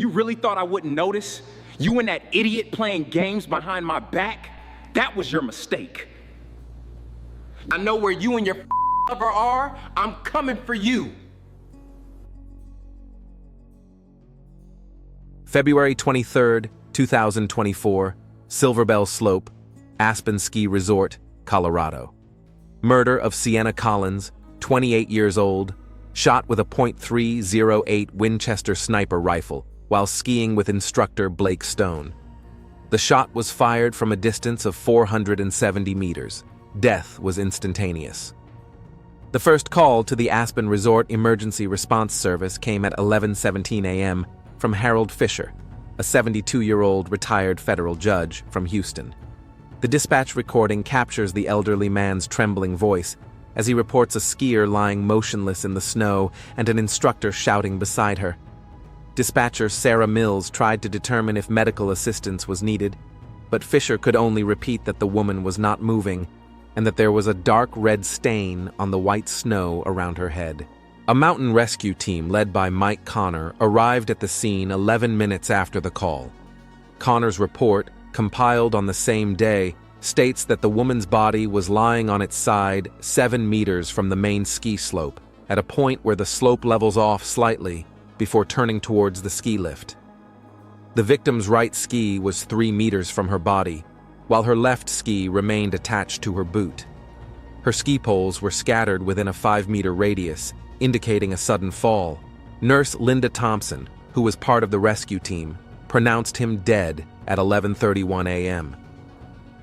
You really thought I wouldn't notice? You and that idiot playing games behind my back? That was your mistake. I know where you and your lover are. I'm coming for you. February 23, 2024, Silverbell Slope, Aspen Ski Resort, Colorado. Murder of Sienna Collins, 28 years old, shot with a .308 Winchester sniper rifle while skiing with instructor Blake Stone. The shot was fired from a distance of 470 meters. Death was instantaneous. The first call to the Aspen Resort Emergency Response Service came at 11:17 a.m. from Harold Fisher, a 72-year-old retired federal judge from Houston. The dispatch recording captures the elderly man's trembling voice as he reports a skier lying motionless in the snow and an instructor shouting beside her. Dispatcher Sarah Mills tried to determine if medical assistance was needed, but Fisher could only repeat that the woman was not moving and that there was a dark red stain on the white snow around her head. A mountain rescue team led by Mike Connor arrived at the scene 11 minutes after the call. Connor's report, compiled on the same day, states that the woman's body was lying on its side 7 meters from the main ski slope, at a point where the slope levels off slightly before turning towards the ski lift. The victim's right ski was 3 meters from her body, while her left ski remained attached to her boot. Her ski poles were scattered within a 5-meter radius, indicating a sudden fall. Nurse Linda Thompson, who was part of the rescue team, pronounced him dead at 11:31 a.m.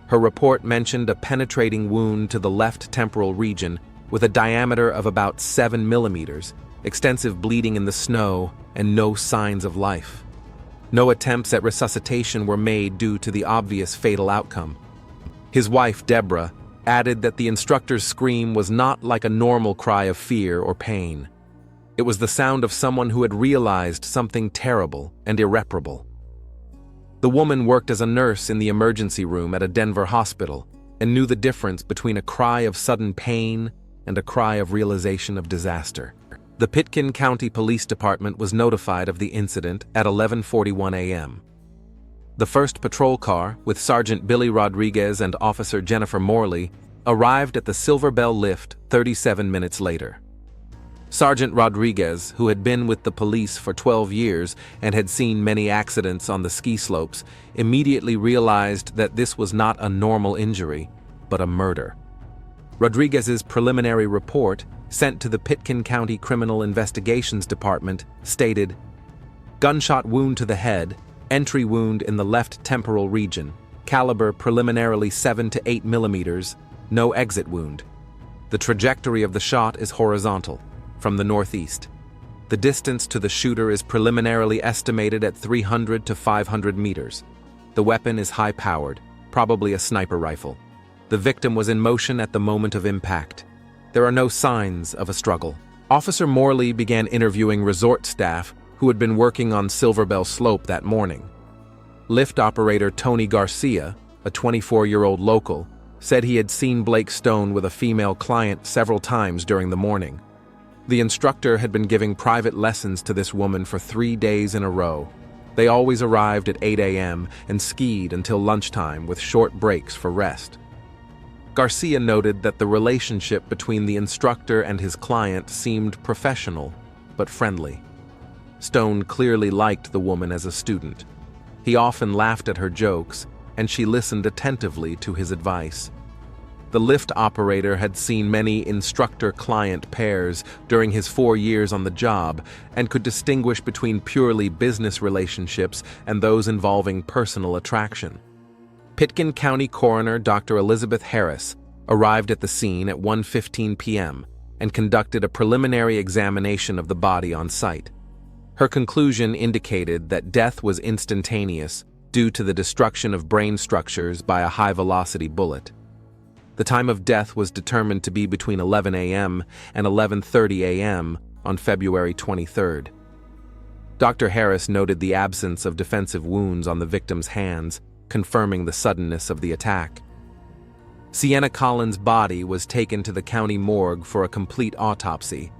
Her report mentioned a penetrating wound to the left temporal region with a diameter of about 7 millimeters, extensive bleeding in the snow, and no signs of life. No attempts at resuscitation were made due to the obvious fatal outcome. His wife, Deborah, added that the instructor's scream was not like a normal cry of fear or pain. It was the sound of someone who had realized something terrible and irreparable. The woman worked as a nurse in the emergency room at a Denver hospital and knew the difference between a cry of sudden pain and a cry of realization of disaster. The Pitkin County Police Department was notified of the incident at 11:41 a.m. The first patrol car, with Sergeant Billy Rodriguez and Officer Jennifer Morley, arrived at the Silverbell lift 37 minutes later. Sergeant Rodriguez, who had been with the police for 12 years and had seen many accidents on the ski slopes, immediately realized that this was not a normal injury, but a murder. Rodriguez's preliminary report, sent to the Pitkin County Criminal Investigations Department, stated, "Gunshot wound to the head, entry wound in the left temporal region, caliber preliminarily 7 to 8 millimeters, no exit wound. The trajectory of the shot is horizontal, from the northeast. The distance to the shooter is preliminarily estimated at 300 to 500 meters. The weapon is high-powered, probably a sniper rifle. The victim was in motion at the moment of impact. There are no signs of a struggle." Officer Morley began interviewing resort staff who had been working on Silverbell Slope that morning. Lift operator Tony Garcia, a 24-year-old local, said he had seen Blake Stone with a female client several times during the morning. The instructor had been giving private lessons to this woman for 3 days in a row. They always arrived at 8 a.m. and skied until lunchtime with short breaks for rest. Garcia noted that the relationship between the instructor and his client seemed professional, but friendly. Stone clearly liked the woman as a student. He often laughed at her jokes, and she listened attentively to his advice. The lift operator had seen many instructor-client pairs during his 4 years on the job and could distinguish between purely business relationships and those involving personal attraction. Pitkin County Coroner Dr. Elizabeth Harris arrived at the scene at 1:15 p.m. and conducted a preliminary examination of the body on site. Her conclusion indicated that death was instantaneous due to the destruction of brain structures by a high-velocity bullet. The time of death was determined to be between 11 a.m. and 11:30 a.m. on February 23rd. Dr. Harris noted the absence of defensive wounds on the victim's hands, confirming the suddenness of the attack. Sienna Collins' body was taken to the county morgue for a complete autopsy.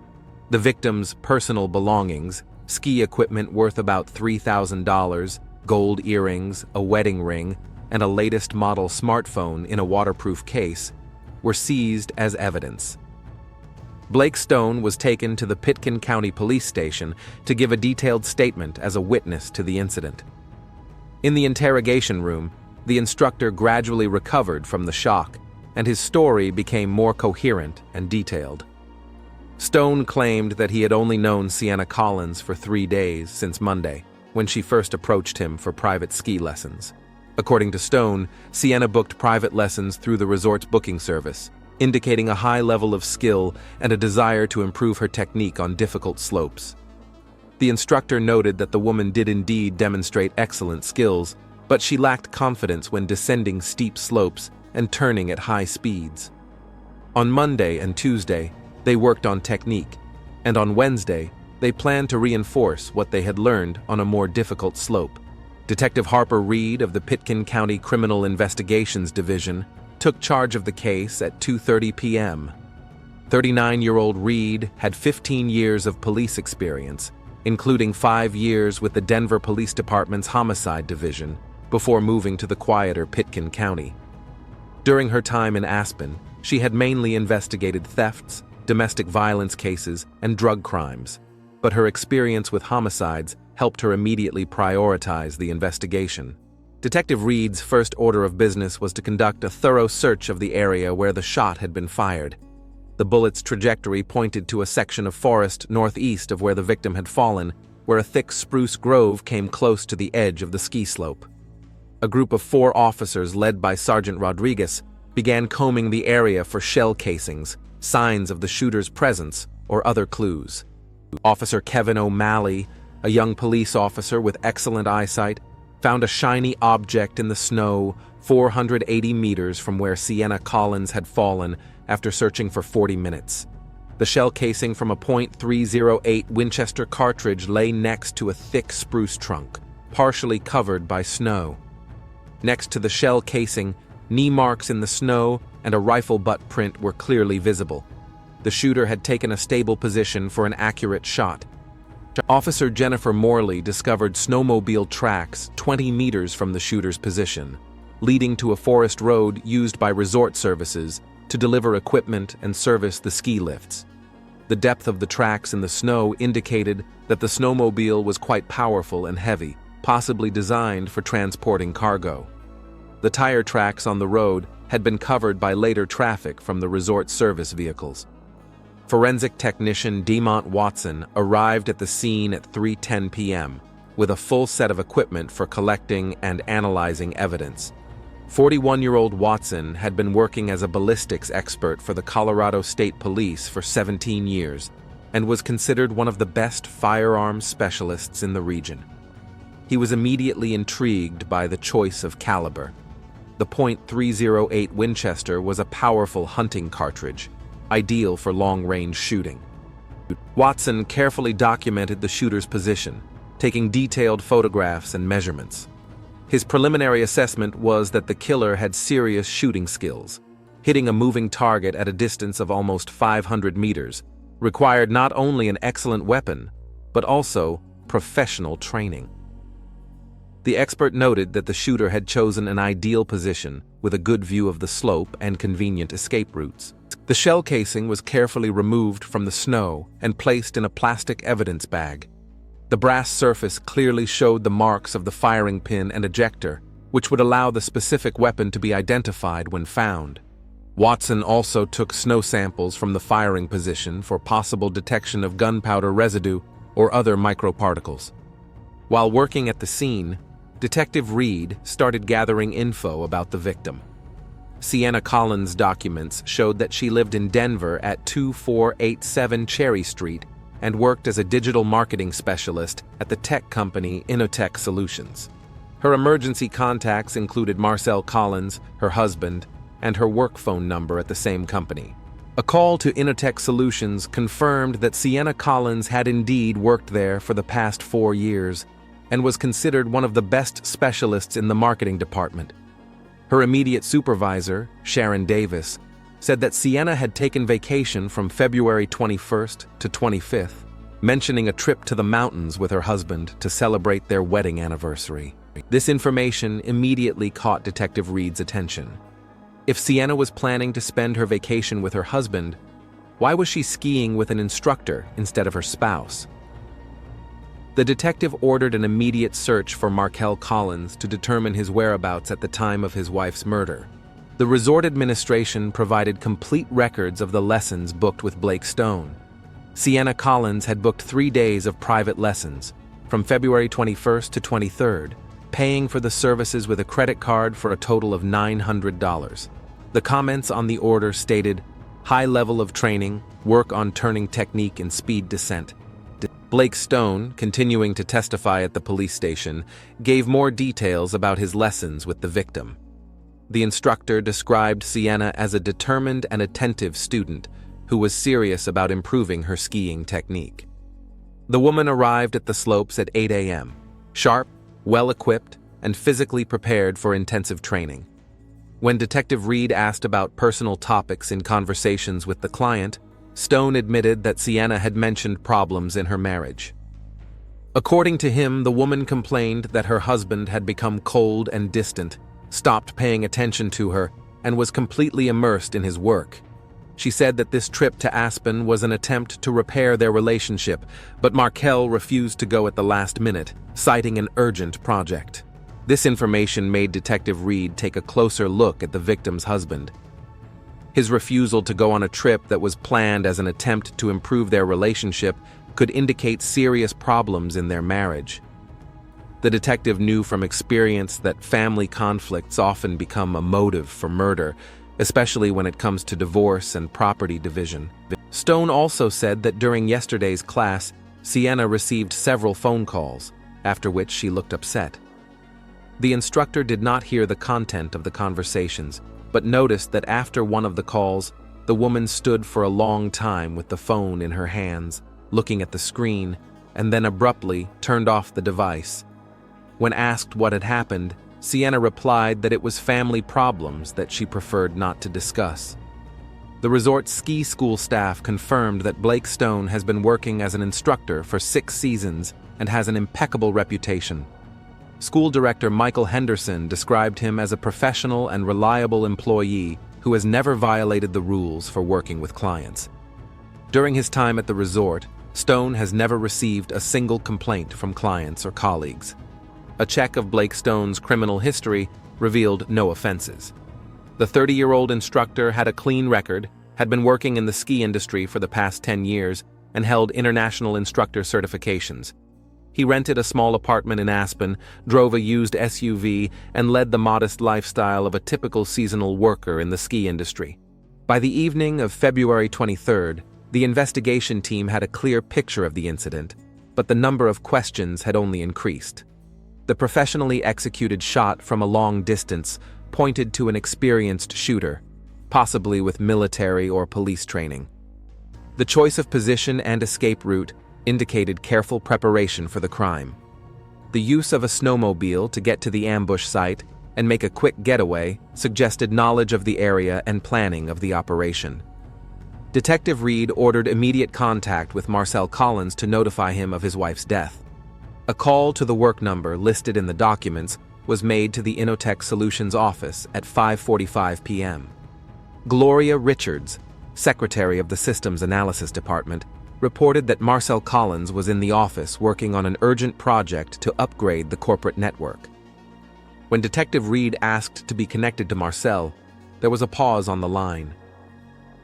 The victim's personal belongings, ski equipment worth about $3,000, gold earrings, a wedding ring, and a latest model smartphone in a waterproof case were seized as evidence. Blake Stone was taken to the Pitkin County Police Station to give a detailed statement as a witness to the incident. In the interrogation room, the instructor gradually recovered from the shock, and his story became more coherent and detailed. Stone claimed that he had only known Sienna Collins for 3 days since Monday, when she first approached him for private ski lessons. According to Stone, Sienna booked private lessons through the resort's booking service, indicating a high level of skill and a desire to improve her technique on difficult slopes. The instructor noted that the woman did indeed demonstrate excellent skills, but she lacked confidence when descending steep slopes and turning at high speeds. On Monday and Tuesday, they worked on technique, and on Wednesday, they planned to reinforce what they had learned on a more difficult slope. Detective Harper Reed of the Pitkin County Criminal Investigations Division took charge of the case at 2:30 p.m. 39-year-old Reed had 15 years of police experience, including 5 years with the Denver Police Department's Homicide Division, before moving to the quieter Pitkin County. During her time in Aspen, she had mainly investigated thefts, domestic violence cases, and drug crimes, but her experience with homicides helped her immediately prioritize the investigation. Detective Reed's first order of business was to conduct a thorough search of the area where the shot had been fired. The bullet's trajectory pointed to a section of forest northeast of where the victim had fallen, where a thick spruce grove came close to the edge of the ski slope. A group of 4 officers led by Sergeant Rodriguez began combing the area for shell casings, signs of the shooter's presence, or other clues. Officer Kevin O'Malley, a young police officer with excellent eyesight, found a shiny object in the snow 480 meters from where Sienna Collins had fallen after searching for 40 minutes. The shell casing from a .308 Winchester cartridge lay next to a thick spruce trunk, partially covered by snow. Next to the shell casing, knee marks in the snow and a rifle butt print were clearly visible. The shooter had taken a stable position for an accurate shot. Officer Jennifer Morley discovered snowmobile tracks 20 meters from the shooter's position, leading to a forest road used by resort services to deliver equipment and service the ski lifts. The depth of the tracks in the snow indicated that the snowmobile was quite powerful and heavy, possibly designed for transporting cargo. The tire tracks on the road had been covered by later traffic from the resort service vehicles. Forensic technician Demont Watson arrived at the scene at 3:10 p.m. with a full set of equipment for collecting and analyzing evidence. 41-year-old Watson had been working as a ballistics expert for the Colorado State Police for 17 years and was considered one of the best firearms specialists in the region. He was immediately intrigued by the choice of caliber. The .308 Winchester was a powerful hunting cartridge, ideal for long-range shooting. Watson carefully documented the shooter's position, taking detailed photographs and measurements. His preliminary assessment was that the killer had serious shooting skills. Hitting a moving target at a distance of almost 500 meters required not only an excellent weapon, but also professional training. The expert noted that the shooter had chosen an ideal position with a good view of the slope and convenient escape routes. The shell casing was carefully removed from the snow and placed in a plastic evidence bag. The brass surface clearly showed the marks of the firing pin and ejector, which would allow the specific weapon to be identified when found. Watson also took snow samples from the firing position for possible detection of gunpowder residue or other microparticles. While working at the scene, Detective Reed started gathering info about the victim. Sienna Collins' documents showed that she lived in Denver at 2487 Cherry Street and worked as a digital marketing specialist at the tech company Innotech Solutions. Her emergency contacts included Marcel Collins, her husband, and her work phone number at the same company. A call to Innotech Solutions confirmed that Sienna Collins had indeed worked there for the past 4 years and was considered one of the best specialists in the marketing department. Her immediate supervisor, Sharon Davis, said that Sienna had taken vacation from February 21st to 25th mentioning a trip to the mountains with her husband to celebrate their wedding anniversary. This information immediately caught Detective Reed's attention. If Sienna was planning to spend her vacation with her husband, why was she skiing with an instructor instead of her spouse? The detective ordered an immediate search for Markel Collins to determine his whereabouts at the time of his wife's murder. The resort administration provided complete records of the lessons booked with Blake Stone. Sienna Collins had booked 3 days of private lessons, from February 21st to 23rd, paying for the services with a credit card for a total of $900. The comments on the order stated, "High level of training, work on turning technique and speed descent." Blake Stone, continuing to testify at the police station, gave more details about his lessons with the victim. The instructor described Sienna as a determined and attentive student who was serious about improving her skiing technique. The woman arrived at the slopes at 8 a.m., sharp, well-equipped, and physically prepared for intensive training. When Detective Reed asked about personal topics in conversations with the client, Stone admitted that Sienna had mentioned problems in her marriage. According to him, the woman complained that her husband had become cold and distant, stopped paying attention to her, and was completely immersed in his work. She said that this trip to Aspen was an attempt to repair their relationship, but Markel refused to go at the last minute, citing an urgent project. This information made Detective Reed take a closer look at the victim's husband. His refusal to go on a trip that was planned as an attempt to improve their relationship could indicate serious problems in their marriage. The detective knew from experience that family conflicts often become a motive for murder, especially when it comes to divorce and property division. Stone also said that during yesterday's class, Sienna received several phone calls, after which she looked upset. The instructor did not hear the content of the conversations, but noticed that after one of the calls, the woman stood for a long time with the phone in her hands, looking at the screen, and then abruptly turned off the device. When asked what had happened, Sienna replied that it was family problems that she preferred not to discuss. The resort's ski school staff confirmed that Blake Stone has been working as an instructor for 6 seasons and has an impeccable reputation. School director Michael Henderson described him as a professional and reliable employee who has never violated the rules for working with clients. During his time at the resort, Stone has never received a single complaint from clients or colleagues. A check of Blake Stone's criminal history revealed no offenses. The 30-year-old instructor had a clean record, had been working in the ski industry for the past 10 years, and held international instructor certifications. He rented a small apartment in Aspen, drove a used SUV, and led the modest lifestyle of a typical seasonal worker in the ski industry. By the evening of February 23rd, the investigation team had a clear picture of the incident, but the number of questions had only increased. The professionally executed shot from a long distance pointed to an experienced shooter, possibly with military or police training. The choice of position and escape route indicated careful preparation for the crime. The use of a snowmobile to get to the ambush site and make a quick getaway suggested knowledge of the area and planning of the operation. Detective Reed ordered immediate contact with Markel Collins to notify him of his wife's death. A call to the work number listed in the documents was made to the Innotech Solutions office at 5:45 p.m. Gloria Richards, secretary of the Systems Analysis Department, reported that Markel Collins was in the office working on an urgent project to upgrade the corporate network. When Detective Reed asked to be connected to Markel, there was a pause on the line.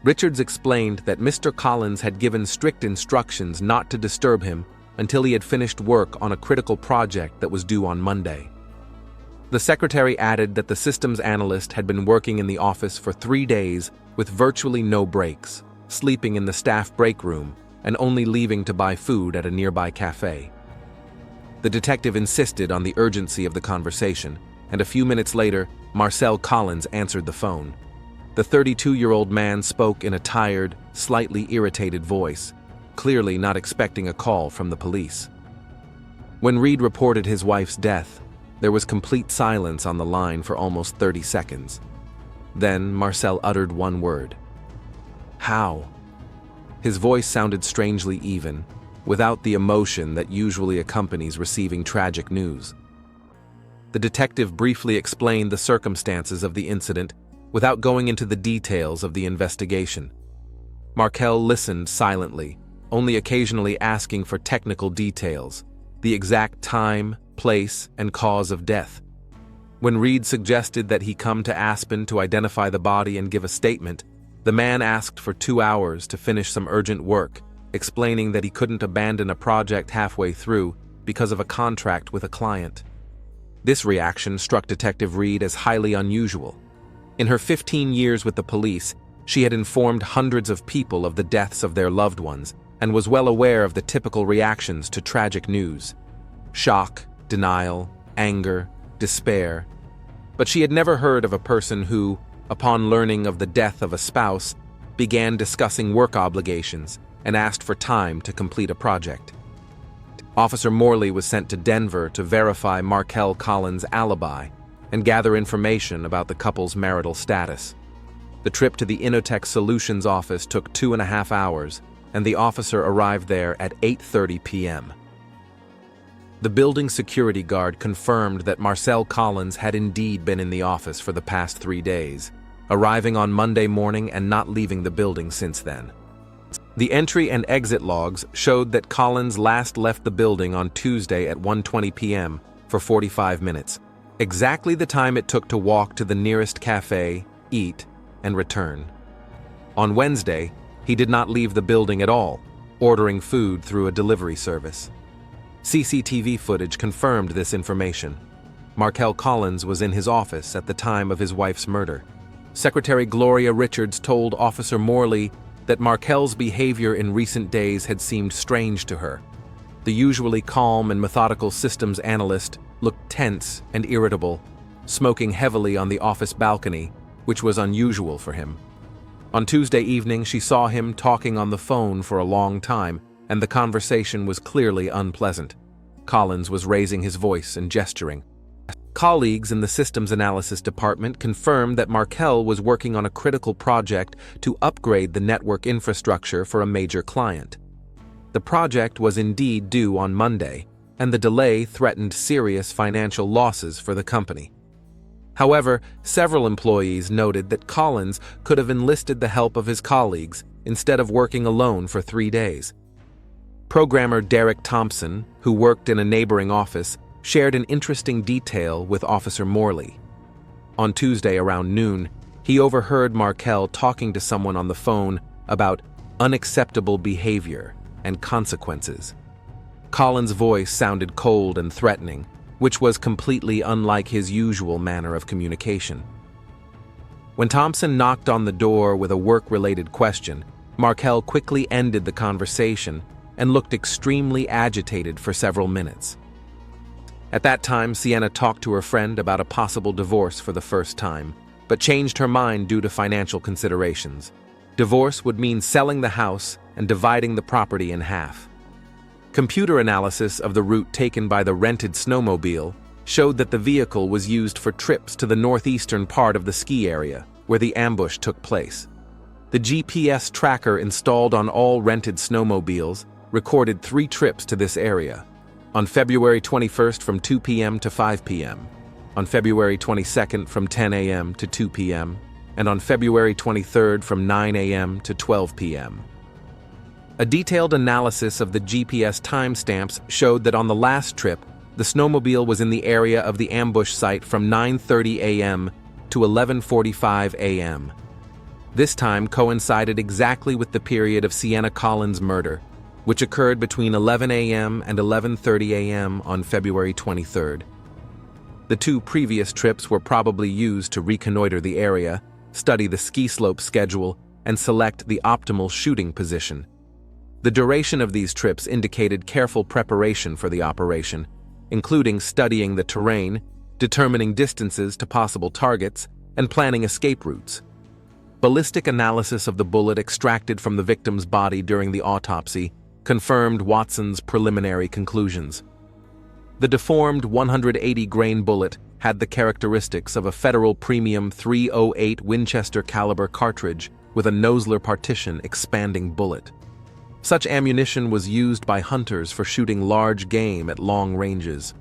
Richards explained that Mr. Collins had given strict instructions not to disturb him until he had finished work on a critical project that was due on Monday. The secretary added that the systems analyst had been working in the office for 3 days with virtually no breaks, sleeping in the staff break room, and only leaving to buy food at a nearby cafe. The detective insisted on the urgency of the conversation, and a few minutes later, Markel Collins answered the phone. The 32-year-old man spoke in a tired, slightly irritated voice, clearly not expecting a call from the police. When Reed reported his wife's death, there was complete silence on the line for almost 30 seconds. Then Markel uttered one word. "How?" His voice sounded strangely even, without the emotion that usually accompanies receiving tragic news. The detective briefly explained the circumstances of the incident without going into the details of the investigation. Markel listened silently, only occasionally asking for technical details, the exact time, place, and cause of death. When Reed suggested that he come to Aspen to identify the body and give a statement, the man asked for 2 hours to finish some urgent work, explaining that he couldn't abandon a project halfway through because of a contract with a client. This reaction struck Detective Reed as highly unusual. In her 15 years with the police, she had informed hundreds of people of the deaths of their loved ones and was well aware of the typical reactions to tragic news: shock, denial, anger, despair. But she had never heard of a person who, upon learning of the death of a spouse, began discussing work obligations and asked for time to complete a project. Officer Morley was sent to Denver to verify Markel Collins' alibi and gather information about the couple's marital status. The trip to the Innotech Solutions office took 2.5 hours, and the officer arrived there at 8:30 p.m. The building security guard confirmed that Marcel Collins had indeed been in the office for the past 3 days, arriving on Monday morning and not leaving the building since then. The entry and exit logs showed that Collins last left the building on Tuesday at 1:20 p.m. for 45 minutes, exactly the time it took to walk to the nearest cafe, eat, and return. On Wednesday, he did not leave the building at all, ordering food through a delivery service. CCTV footage confirmed this information. Markel Collins was in his office at the time of his wife's murder. Secretary Gloria Richards told Officer Morley that Markel's behavior in recent days had seemed strange to her. The usually calm and methodical systems analyst looked tense and irritable, smoking heavily on the office balcony, which was unusual for him. On Tuesday evening, she saw him talking on the phone for a long time, and the conversation was clearly unpleasant. Collins was raising his voice and gesturing. Colleagues in the systems analysis department confirmed that Markel was working on a critical project to upgrade the network infrastructure for a major client. The project was indeed due on Monday, and the delay threatened serious financial losses for the company. However, several employees noted that Collins could have enlisted the help of his colleagues instead of working alone for 3 days. Programmer Derek Thompson, who worked in a neighboring office, shared an interesting detail with Officer Morley. On Tuesday around noon, he overheard Markel talking to someone on the phone about unacceptable behavior and consequences. Collins' voice sounded cold and threatening, which was completely unlike his usual manner of communication. When Thompson knocked on the door with a work-related question, Markel quickly ended the conversation and looked extremely agitated for several minutes. At that time, Sienna talked to her friend about a possible divorce for the first time, but changed her mind due to financial considerations. Divorce would mean selling the house and dividing the property in half. Computer analysis of the route taken by the rented snowmobile showed that the vehicle was used for trips to the northeastern part of the ski area, where the ambush took place. The GPS tracker installed on all rented snowmobiles recorded 3 trips to this area: on February 21st from 2 p.m. to 5 p.m., on February 22nd from 10 a.m. to 2 p.m., and on February 23rd from 9 a.m. to 12 p.m. A detailed analysis of the GPS timestamps showed that on the last trip, the snowmobile was in the area of the ambush site from 9:30 a.m. to 11:45 a.m. This time coincided exactly with the period of Sienna Collins' murder, which occurred between 11 a.m. and 11:30 a.m. on February 23rd. The 2 previous trips were probably used to reconnoiter the area, study the ski slope schedule, and select the optimal shooting position. The duration of these trips indicated careful preparation for the operation, including studying the terrain, determining distances to possible targets, and planning escape routes. Ballistic analysis of the bullet extracted from the victim's body during the autopsy confirmed Watson's preliminary conclusions. The deformed 180-grain bullet had the characteristics of a Federal Premium .308 Winchester caliber cartridge with a Nosler partition expanding bullet. Such ammunition was used by hunters for shooting large game at long ranges.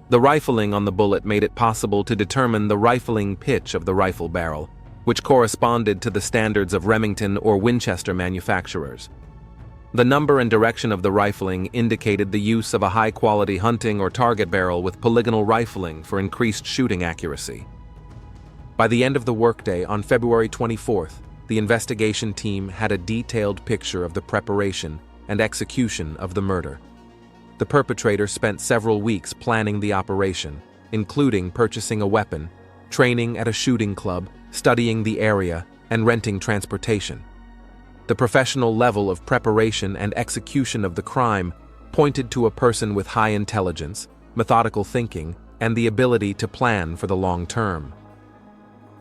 The rifling on the bullet made it possible to determine the rifling pitch of the rifle barrel, which corresponded to the standards of Remington or Winchester manufacturers. The number and direction of the rifling indicated the use of a high-quality hunting or target barrel with polygonal rifling for increased shooting accuracy. By the end of the workday on February 24th, the investigation team had a detailed picture of the preparation and execution of the murder. The perpetrator spent several weeks planning the operation, including purchasing a weapon, training at a shooting club, studying the area, and renting transportation. The professional level of preparation and execution of the crime pointed to a person with high intelligence, methodical thinking, and the ability to plan for the long term.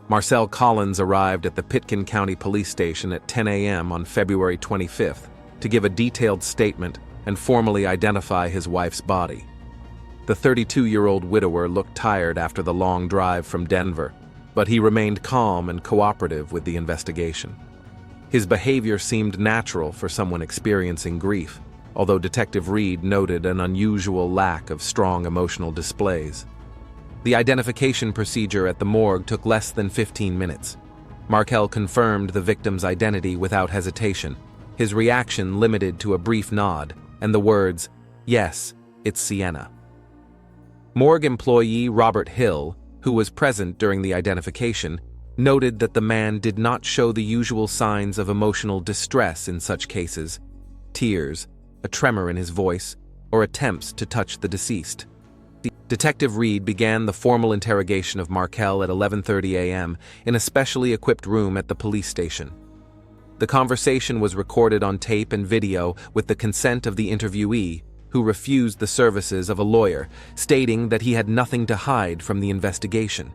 Marcel Collins arrived at the Pitkin County Police Station at 10 a.m. on February 25th to give a detailed statement and formally identify his wife's body. The 32-year-old widower looked tired after the long drive from Denver, but he remained calm and cooperative with the investigation. His behavior seemed natural for someone experiencing grief, although Detective Reed noted an unusual lack of strong emotional displays. The identification procedure at the morgue took less than 15 minutes. Markel confirmed the victim's identity without hesitation, his reaction limited to a brief nod and the words, "Yes, it's Sienna." Morgue employee Robert Hill, who was present during the identification, noted that the man did not show the usual signs of emotional distress in such cases: tears, a tremor in his voice, or attempts to touch the deceased. Detective Reed began the formal interrogation of Markel at 11:30 a.m. in a specially equipped room at the police station. The conversation was recorded on tape and video with the consent of the interviewee, who refused the services of a lawyer, stating that he had nothing to hide from the investigation.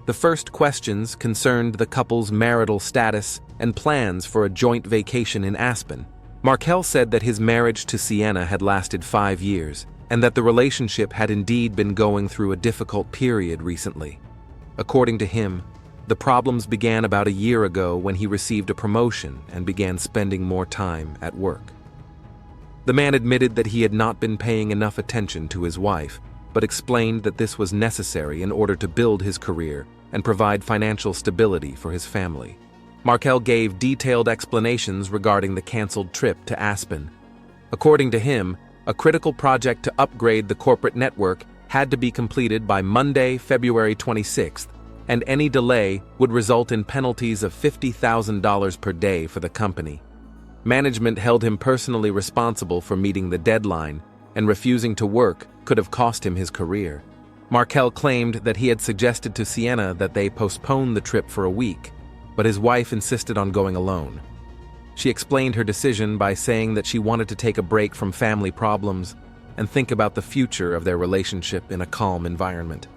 The first questions concerned the couple's marital status and plans for a joint vacation in Aspen. Markel said that his marriage to Sienna had lasted 5 years, and that the relationship had indeed been going through a difficult period recently. According to him, the problems began about a year ago when he received a promotion and began spending more time at work. The man admitted that he had not been paying enough attention to his wife, but explained that this was necessary in order to build his career and provide financial stability for his family. Markel gave detailed explanations regarding the canceled trip to Aspen. According to him, a critical project to upgrade the corporate network had to be completed by Monday, February 26th, and any delay would result in penalties of $50,000 per day for the company. Management held him personally responsible for meeting the deadline, and refusing to work could have cost him his career. Markel claimed that he had suggested to Sienna that they postpone the trip for a week, but his wife insisted on going alone. She explained her decision by saying that she wanted to take a break from family problems and think about the future of their relationship in a calm environment.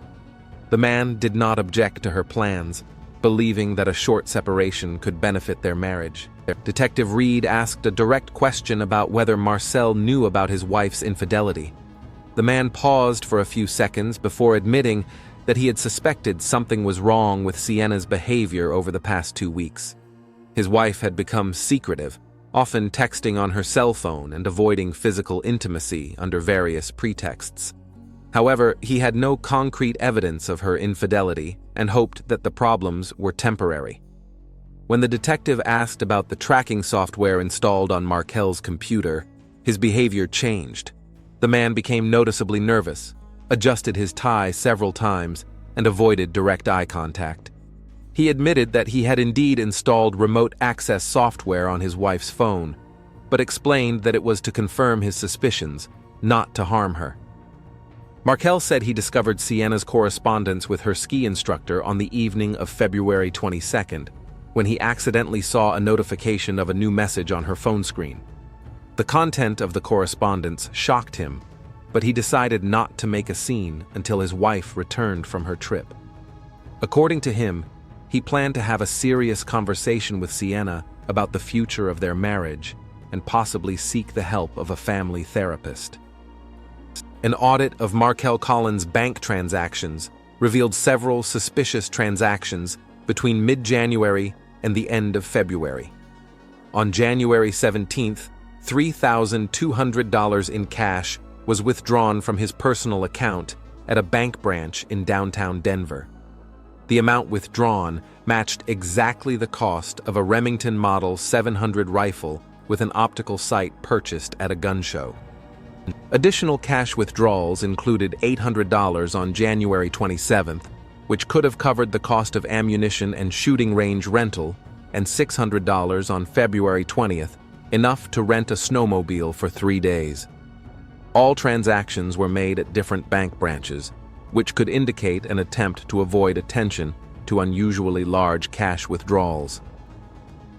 The man did not object to her plans, believing that a short separation could benefit their marriage. Detective Reed asked a direct question about whether Marcel knew about his wife's infidelity. The man paused for a few seconds before admitting that he had suspected something was wrong with Sienna's behavior over the past 2 weeks. His wife had become secretive, often texting on her cell phone and avoiding physical intimacy under various pretexts. However, he had no concrete evidence of her infidelity and hoped that the problems were temporary. When the detective asked about the tracking software installed on Markel's computer, his behavior changed. The man became noticeably nervous, adjusted his tie several times, and avoided direct eye contact. He admitted that he had indeed installed remote access software on his wife's phone, but explained that it was to confirm his suspicions, not to harm her. Markel said he discovered Sienna's correspondence with her ski instructor on the evening of February 22nd, when he accidentally saw a notification of a new message on her phone screen. The content of the correspondence shocked him, but he decided not to make a scene until his wife returned from her trip. According to him, he planned to have a serious conversation with Sienna about the future of their marriage and possibly seek the help of a family therapist. An audit of Markel Collins' bank transactions revealed several suspicious transactions between mid-January and the end of February. On January 17th, $3,200 in cash was withdrawn from his personal account at a bank branch in downtown Denver. The amount withdrawn matched exactly the cost of a Remington Model 700 rifle with an optical sight purchased at a gun show. Additional cash withdrawals included $800 on January 27th, which could have covered the cost of ammunition and shooting range rental, and $600 on February 20th, enough to rent a snowmobile for 3 days. All transactions were made at different bank branches, which could indicate an attempt to avoid attention to unusually large cash withdrawals.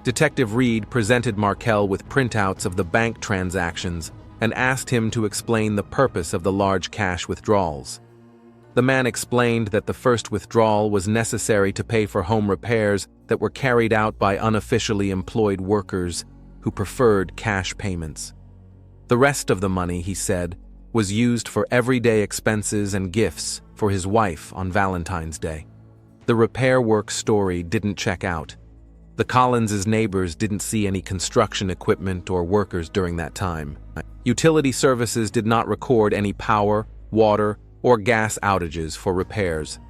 Detective Reed presented Markell with printouts of the bank transactions and asked him to explain the purpose of the large cash withdrawals. The man explained that the first withdrawal was necessary to pay for home repairs that were carried out by unofficially employed workers who preferred cash payments. The rest of the money, he said, was used for everyday expenses and gifts for his wife on Valentine's Day. The repair work story didn't check out. The Collins' neighbors didn't see any construction equipment or workers during that time. Utility services did not record any power, water, or gas outages for repairs.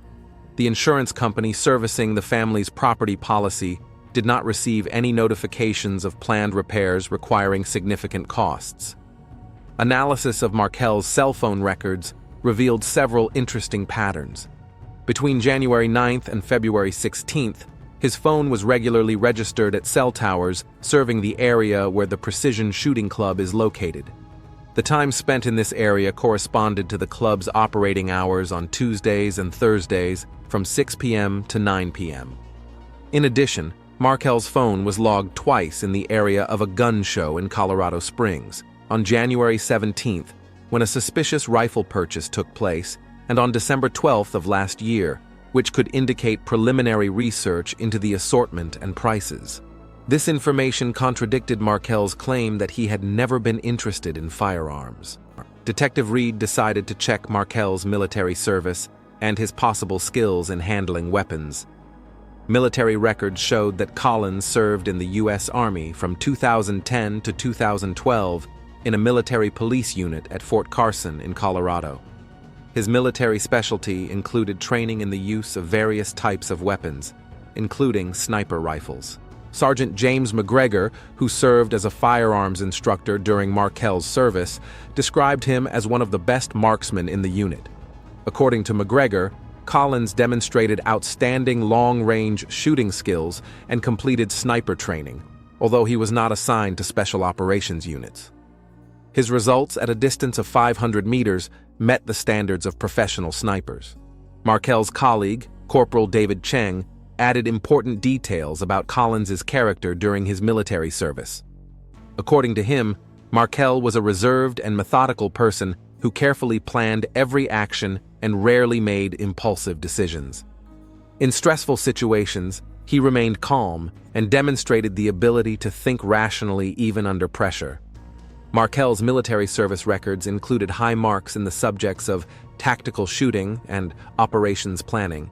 The insurance company servicing the family's property policy did not receive any notifications of planned repairs requiring significant costs. Analysis of Markell's cell phone records revealed several interesting patterns. Between January 9th and February 16th, his phone was regularly registered at cell towers serving the area where the Precision Shooting Club is located. The time spent in this area corresponded to the club's operating hours on Tuesdays and Thursdays from 6 p.m. to 9 p.m. In addition, Markell's phone was logged twice in the area of a gun show in Colorado Springs, on January 17th, when a suspicious rifle purchase took place, and on December 12th of last year, which could indicate preliminary research into the assortment and prices. This information contradicted Markell's claim that he had never been interested in firearms. Detective Reed decided to check Markell's military service and his possible skills in handling weapons. Military records showed that Collins served in the U.S. Army from 2010 to 2012 in a military police unit at Fort Carson in Colorado. His military specialty included training in the use of various types of weapons, including sniper rifles. Sergeant James McGregor, who served as a firearms instructor during Markell's service, described him as one of the best marksmen in the unit. According to McGregor, Collins demonstrated outstanding long-range shooting skills and completed sniper training, although he was not assigned to special operations units. His results at a distance of 500 meters met the standards of professional snipers. Markell's colleague, Corporal David Cheng, added important details about Collins's character during his military service. According to him, Markell was a reserved and methodical person who carefully planned every action and rarely made impulsive decisions. In stressful situations, he remained calm and demonstrated the ability to think rationally even under pressure. Markell's military service records included high marks in the subjects of tactical shooting and operations planning.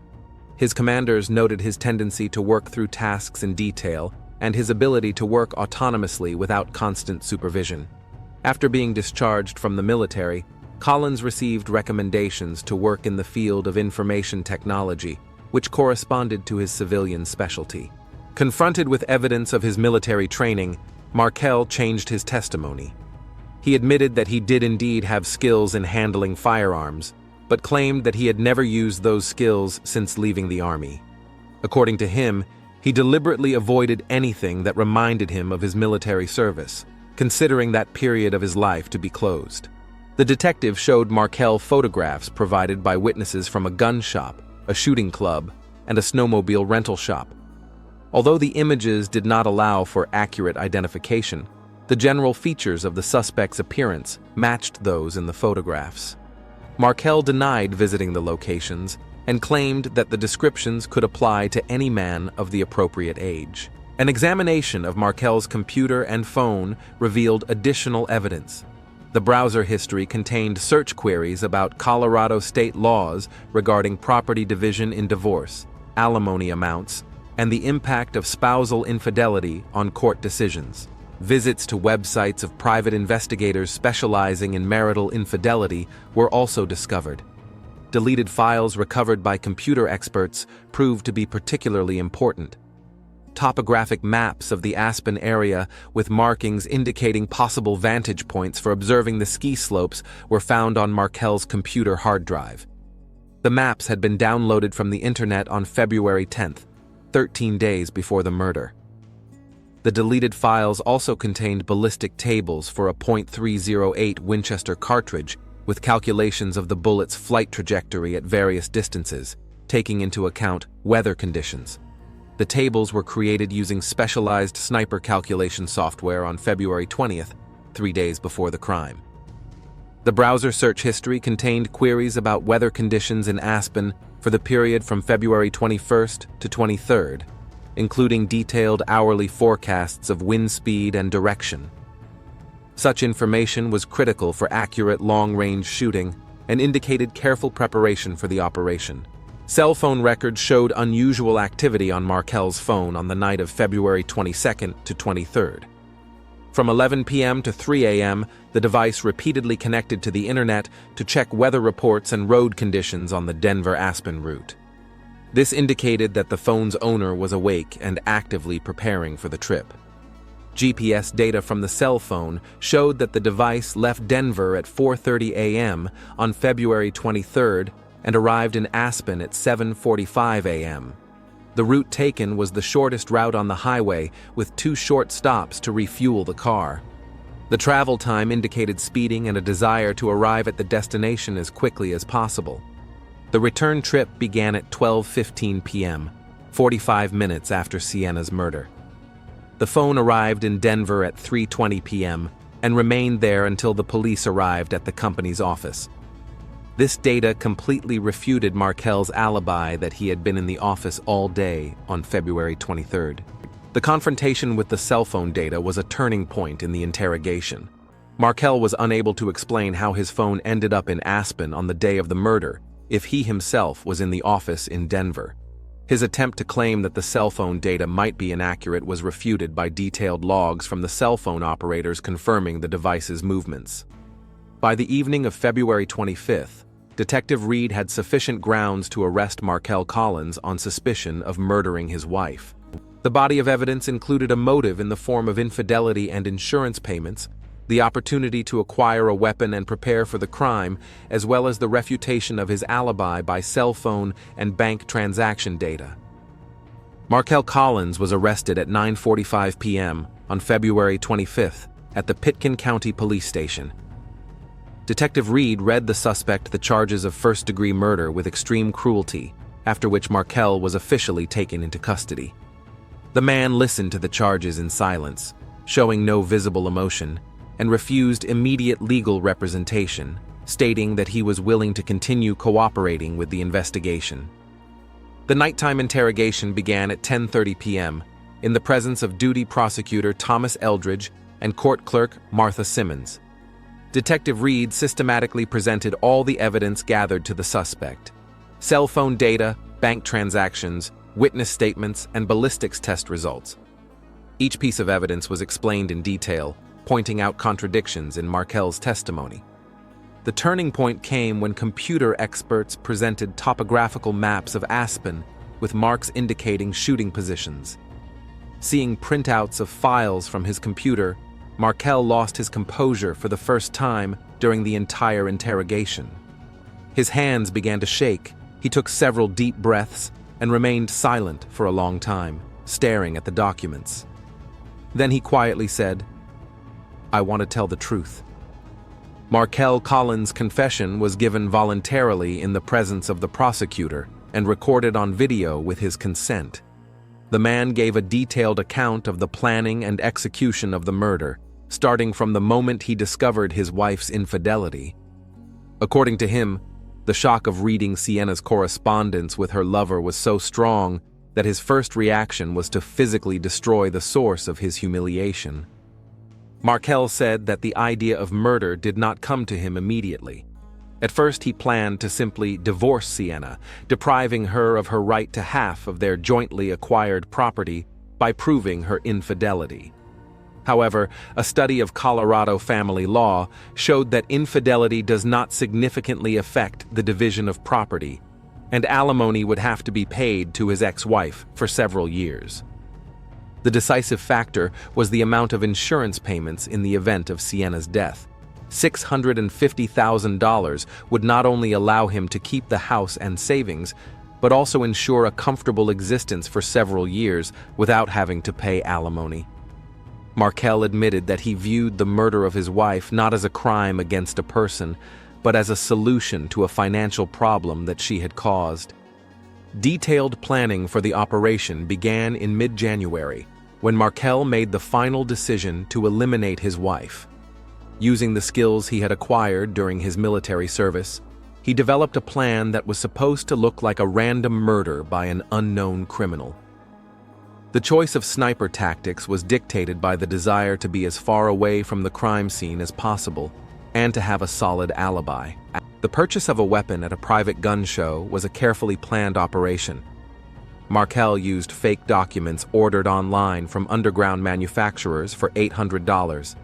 His commanders noted his tendency to work through tasks in detail and his ability to work autonomously without constant supervision. After being discharged from the military, Collins received recommendations to work in the field of information technology, which corresponded to his civilian specialty. Confronted with evidence of his military training, Markell changed his testimony. He admitted that he did indeed have skills in handling firearms, but claimed that he had never used those skills since leaving the Army. According to him, he deliberately avoided anything that reminded him of his military service, considering that period of his life to be closed. The detective showed Markell photographs provided by witnesses from a gun shop, a shooting club, and a snowmobile rental shop. Although the images did not allow for accurate identification, the general features of the suspect's appearance matched those in the photographs. Markell denied visiting the locations and claimed that the descriptions could apply to any man of the appropriate age. An examination of Markell's computer and phone revealed additional evidence. The browser history contained search queries about Colorado state laws regarding property division in divorce, alimony amounts, and the impact of spousal infidelity on court decisions. Visits to websites of private investigators specializing in marital infidelity were also discovered. Deleted files recovered by computer experts proved to be particularly important. Topographic maps of the Aspen area with markings indicating possible vantage points for observing the ski slopes were found on Markel's computer hard drive. The maps had been downloaded from the internet on February 10th, 13 days before the murder. The deleted files also contained ballistic tables for a .308 Winchester cartridge with calculations of the bullet's flight trajectory at various distances, taking into account weather conditions. The tables were created using specialized sniper calculation software on February 20th, 3 days before the crime. The browser search history contained queries about weather conditions in Aspen for the period from February 21st to 23rd, including detailed hourly forecasts of wind speed and direction. Such information was critical for accurate long-range shooting and indicated careful preparation for the operation. Cell phone records showed unusual activity on Markel's phone on the night of February 22nd to 23rd. From 11 p.m. to 3 a.m., the device repeatedly connected to the internet to check weather reports and road conditions on the Denver-Aspen route. This indicated that the phone's owner was awake and actively preparing for the trip. GPS data from the cell phone showed that the device left Denver at 4:30 a.m. on February 23rd and arrived in Aspen at 7:45 a.m. The route taken was the shortest route on the highway, with 2 short stops to refuel the car. The travel time indicated speeding and a desire to arrive at the destination as quickly as possible. The return trip began at 12:15 p.m., 45 minutes after Sienna's murder. The phone arrived in Denver at 3:20 p.m. and remained there until the police arrived at the company's office. This data completely refuted Markel's alibi that he had been in the office all day on February 23rd. The confrontation with the cell phone data was a turning point in the interrogation. Markel was unable to explain how his phone ended up in Aspen on the day of the murder if he himself was in the office in Denver. His attempt to claim that the cell phone data might be inaccurate was refuted by detailed logs from the cell phone operators confirming the device's movements. By the evening of February 25th, Detective Reed had sufficient grounds to arrest Markel Collins on suspicion of murdering his wife. The body of evidence included a motive in the form of infidelity and insurance payments, the opportunity to acquire a weapon and prepare for the crime, as well as the refutation of his alibi by cell phone and bank transaction data. Markel Collins was arrested at 9:45 p.m. on February 25th at the Pitkin County Police Station. Detective Reed read the suspect the charges of first-degree murder with extreme cruelty, after which Markel was officially taken into custody. The man listened to the charges in silence, showing no visible emotion, and refused immediate legal representation, stating that he was willing to continue cooperating with the investigation. The nighttime interrogation began at 10:30 p.m. in the presence of duty prosecutor Thomas Eldridge and court clerk Martha Simmons. Detective Reed systematically presented all the evidence gathered to the suspect: cell phone data, bank transactions, witness statements, and ballistics test results. Each piece of evidence was explained in detail, pointing out contradictions in Markel's testimony. The turning point came when computer experts presented topographical maps of Aspen with marks indicating shooting positions. Seeing printouts of files from his computer, Markel lost his composure for the first time during the entire interrogation. His hands began to shake, he took several deep breaths, and remained silent for a long time, staring at the documents. Then he quietly said, "I want to tell the truth." Markel Collins' confession was given voluntarily in the presence of the prosecutor and recorded on video with his consent. The man gave a detailed account of the planning and execution of the murder, starting from the moment he discovered his wife's infidelity. According to him, the shock of reading Sienna's correspondence with her lover was so strong that his first reaction was to physically destroy the source of his humiliation. Markel said that the idea of murder did not come to him immediately. At first, he planned to simply divorce Sienna, depriving her of her right to half of their jointly acquired property by proving her infidelity. However, a study of Colorado family law showed that infidelity does not significantly affect the division of property, and alimony would have to be paid to his ex-wife for several years. The decisive factor was the amount of insurance payments in the event of Sienna's death. $650,000 would not only allow him to keep the house and savings, but also ensure a comfortable existence for several years without having to pay alimony. Markel admitted that he viewed the murder of his wife not as a crime against a person, but as a solution to a financial problem that she had caused. Detailed planning for the operation began in mid-January, when Markel made the final decision to eliminate his wife. Using the skills he had acquired during his military service, he developed a plan that was supposed to look like a random murder by an unknown criminal. The choice of sniper tactics was dictated by the desire to be as far away from the crime scene as possible and to have a solid alibi. The purchase of a weapon at a private gun show was a carefully planned operation. Markel used fake documents ordered online from underground manufacturers for $800.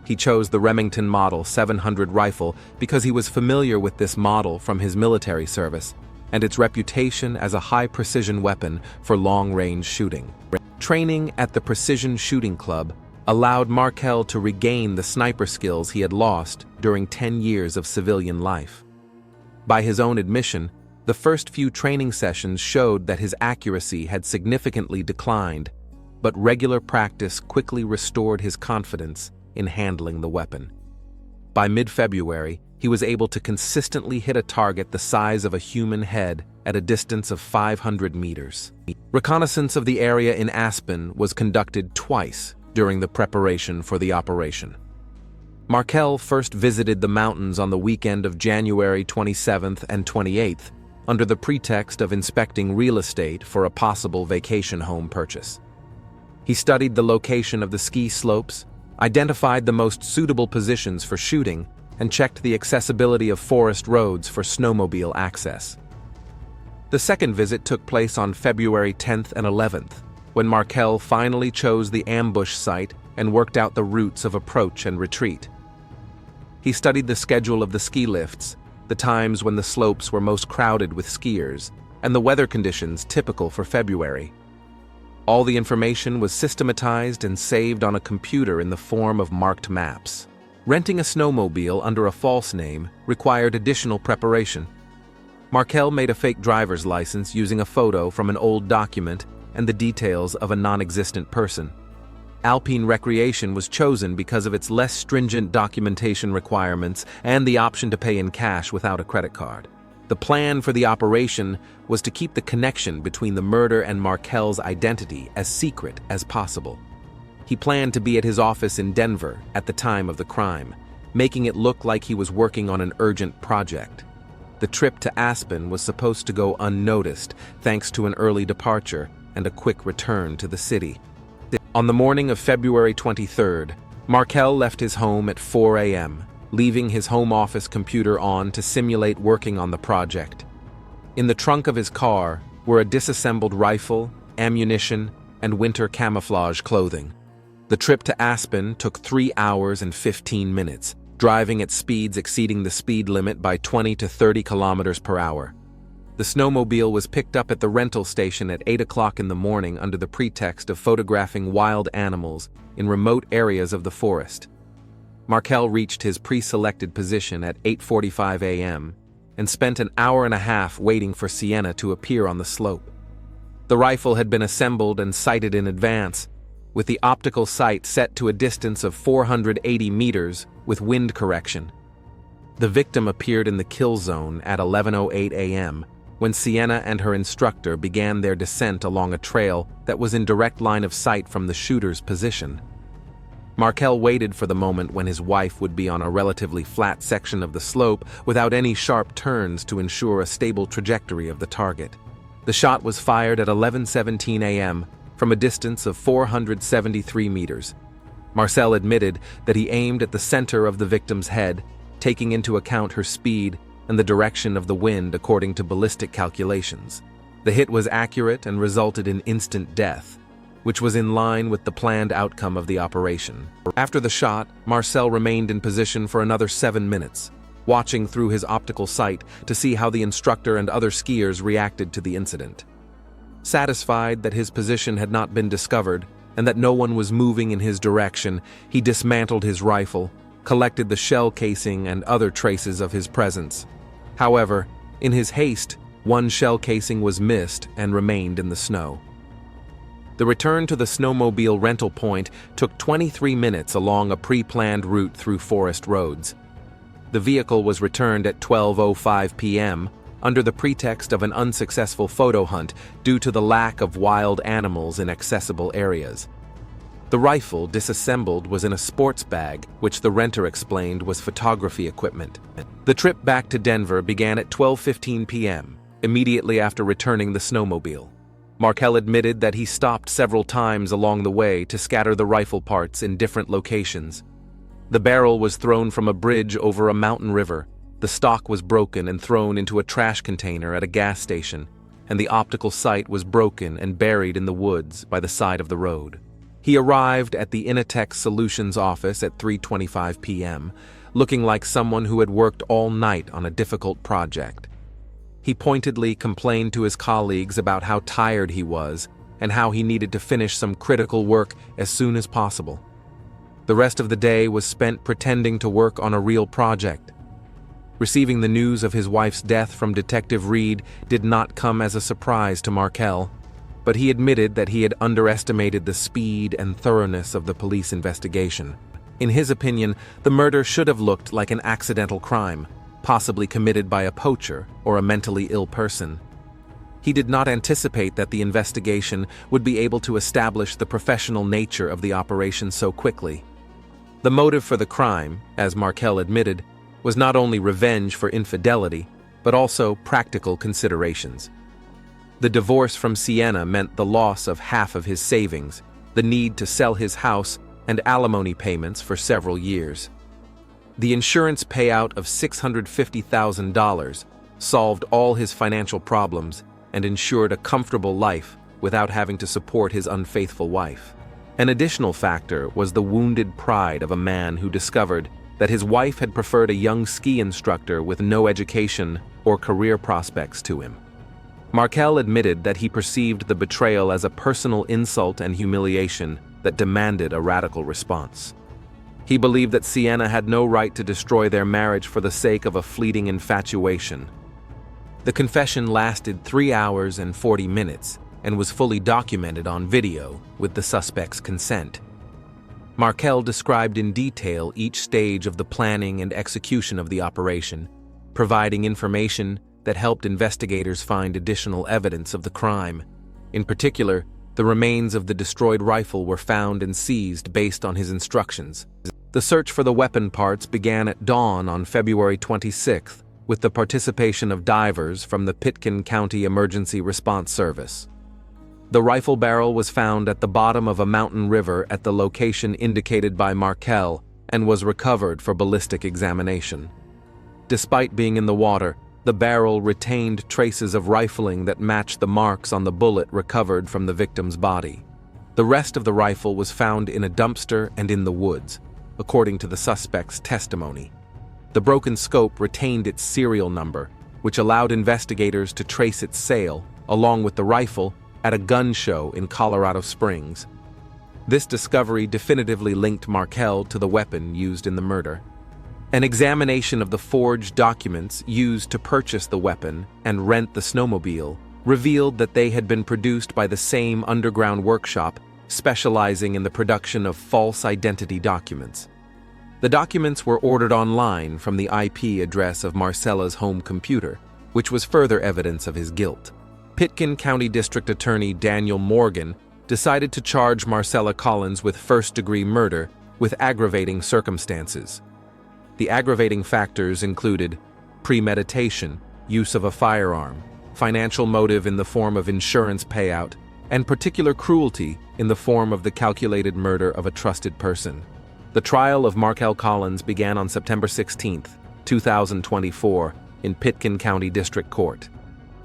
He chose the Remington Model 700 rifle because he was familiar with this model from his military service and its reputation as a high-precision weapon for long-range shooting. Training at the Precision Shooting Club allowed Markel to regain the sniper skills he had lost during 10 years of civilian life. By his own admission, the first few training sessions showed that his accuracy had significantly declined, but regular practice quickly restored his confidence in handling the weapon. By mid-February, he was able to consistently hit a target the size of a human head at a distance of 500 meters. Reconnaissance of the area in Aspen was conducted twice during the preparation for the operation. Markel first visited the mountains on the weekend of January 27th and 28th under the pretext of inspecting real estate for a possible vacation home purchase. He studied the location of the ski slopes, identified the most suitable positions for shooting, and checked the accessibility of forest roads for snowmobile access. The second visit took place on February 10th and 11th, when Markel finally chose the ambush site and worked out the routes of approach and retreat. He studied the schedule of the ski lifts, the times when the slopes were most crowded with skiers, and the weather conditions typical for February. All the information was systematized and saved on a computer in the form of marked maps. Renting a snowmobile under a false name required additional preparation. Markel made a fake driver's license using a photo from an old document and the details of a non-existent person. Alpine recreation was chosen because of its less stringent documentation requirements and the option to pay in cash without a credit card. The plan for the operation was to keep the connection between the murder and Markel's identity as secret as possible. He planned to be at his office in Denver at the time of the crime, making it look like he was working on an urgent project. The trip to Aspen was supposed to go unnoticed thanks to an early departure and a quick return to the city. On the morning of February 23rd, Markel left his home at 4 a.m., leaving his home office computer on to simulate working on the project. In the trunk of his car were a disassembled rifle, ammunition, and winter camouflage clothing. The trip to Aspen took 3 hours and 15 minutes, driving at speeds exceeding the speed limit by 20 to 30 kilometers per hour. The snowmobile was picked up at the rental station at 8 o'clock in the morning under the pretext of photographing wild animals in remote areas of the forest. Markel reached his pre-selected position at 8:45 a.m. and spent an hour and a half waiting for Sienna to appear on the slope. The rifle had been assembled and sighted in advance, with the optical sight set to a distance of 480 meters with wind correction. The victim appeared in the kill zone at 11:08 a.m. when Sienna and her instructor began their descent along a trail that was in direct line of sight from the shooter's position. Markel waited for the moment when his wife would be on a relatively flat section of the slope without any sharp turns to ensure a stable trajectory of the target. The shot was fired at 11:17 a.m. from a distance of 473 meters. Marcel admitted that he aimed at the center of the victim's head, taking into account her speed and the direction of the wind according to ballistic calculations. The hit was accurate and resulted in instant death. which was in line with the planned outcome of the operation. After the shot, Marcel remained in position for another 7 minutes, watching through his optical sight to see how the instructor and other skiers reacted to the incident. Satisfied that his position had not been discovered and that no one was moving in his direction, he dismantled his rifle, collected the shell casing and other traces of his presence. However, in his haste, one shell casing was missed and remained in the snow. The return to the snowmobile rental point took 23 minutes along a pre-planned route through forest roads. The vehicle was returned at 12:05 p.m. under the pretext of an unsuccessful photo hunt due to the lack of wild animals in accessible areas. The rifle, disassembled, was in a sports bag, which the renter explained was photography equipment. The trip back to Denver began at 12:15 p.m., immediately after returning the snowmobile. Markel admitted that he stopped several times along the way to scatter the rifle parts in different locations. The barrel was thrown from a bridge over a mountain river, the stock was broken and thrown into a trash container at a gas station, and the optical sight was broken and buried in the woods by the side of the road. He arrived at the Inatex Solutions office at 3:25 p.m., looking like someone who had worked all night on a difficult project. He pointedly complained to his colleagues about how tired he was and how he needed to finish some critical work as soon as possible. The rest of the day was spent pretending to work on a real project. Receiving the news of his wife's death from Detective Reed did not come as a surprise to Markel, but he admitted that he had underestimated the speed and thoroughness of the police investigation. In his opinion, the murder should have looked like an accidental crime, possibly committed by a poacher or a mentally ill person. He did not anticipate that the investigation would be able to establish the professional nature of the operation so quickly. The motive for the crime, as Markel admitted, was not only revenge for infidelity, but also practical considerations. The divorce from Sienna meant the loss of half of his savings, the need to sell his house, and alimony payments for several years. The insurance payout of $650,000 solved all his financial problems and ensured a comfortable life without having to support his unfaithful wife. An additional factor was the wounded pride of a man who discovered that his wife had preferred a young ski instructor with no education or career prospects to him. Markel admitted that he perceived the betrayal as a personal insult and humiliation that demanded a radical response. He believed that Sienna had no right to destroy their marriage for the sake of a fleeting infatuation. The confession lasted 3 hours and 40 minutes and was fully documented on video with the suspect's consent. Markel described in detail each stage of the planning and execution of the operation, providing information that helped investigators find additional evidence of the crime. In particular, the remains of the destroyed rifle were found and seized based on his instructions. The search for the weapon parts began at dawn on February 26th, with the participation of divers from the Pitkin County Emergency Response Service. The rifle barrel was found at the bottom of a mountain river at the location indicated by Markel and was recovered for ballistic examination. Despite being in the water, the barrel retained traces of rifling that matched the marks on the bullet recovered from the victim's body. The rest of the rifle was found in a dumpster and in the woods, according to the suspect's testimony. The broken scope retained its serial number, which allowed investigators to trace its sale, along with the rifle, at a gun show in Colorado Springs. This discovery definitively linked Markel to the weapon used in the murder. An examination of the forged documents used to purchase the weapon and rent the snowmobile revealed that they had been produced by the same underground workshop specializing in the production of false identity documents. The documents were ordered online from the IP address of Marcella's home computer, which was further evidence of his guilt. Pitkin County District Attorney Daniel Morgan decided to charge Marcella Collins with first-degree murder with aggravating circumstances. The aggravating factors included premeditation, use of a firearm, financial motive in the form of insurance payout, and particular cruelty in the form of the calculated murder of a trusted person. The trial of Markel Collins began on September 16, 2024, in Pitkin County District Court.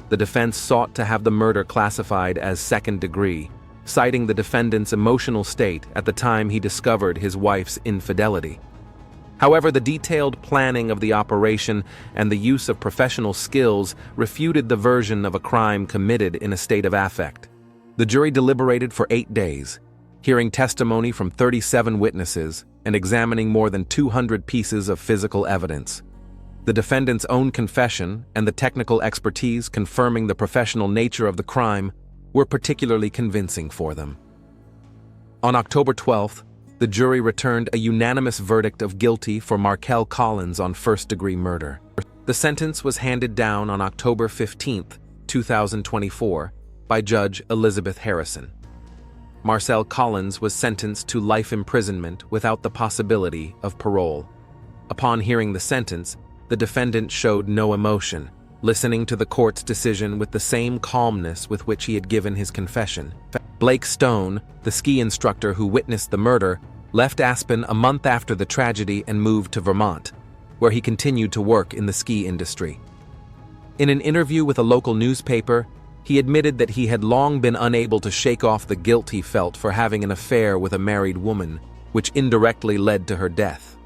The defense sought to have the murder classified as second degree, citing the defendant's emotional state at the time he discovered his wife's infidelity. However, the detailed planning of the operation and the use of professional skills refuted the version of a crime committed in a state of affect. The jury deliberated for 8 days, hearing testimony from 37 witnesses and examining more than 200 pieces of physical evidence. The defendant's own confession and the technical expertise confirming the professional nature of the crime were particularly convincing for them. On October 12th, the jury returned a unanimous verdict of guilty for Markel Collins on first-degree murder. The sentence was handed down on October 15, 2024, by Judge Elizabeth Harrison. Markel Collins was sentenced to life imprisonment without the possibility of parole. Upon hearing the sentence, the defendant showed no emotion, listening to the court's decision with the same calmness with which he had given his confession. Blake Stone, the ski instructor who witnessed the murder, left Aspen a month after the tragedy and moved to Vermont, where he continued to work in the ski industry. In an interview with a local newspaper, he admitted that he had long been unable to shake off the guilt he felt for having an affair with a married woman, which indirectly led to her death.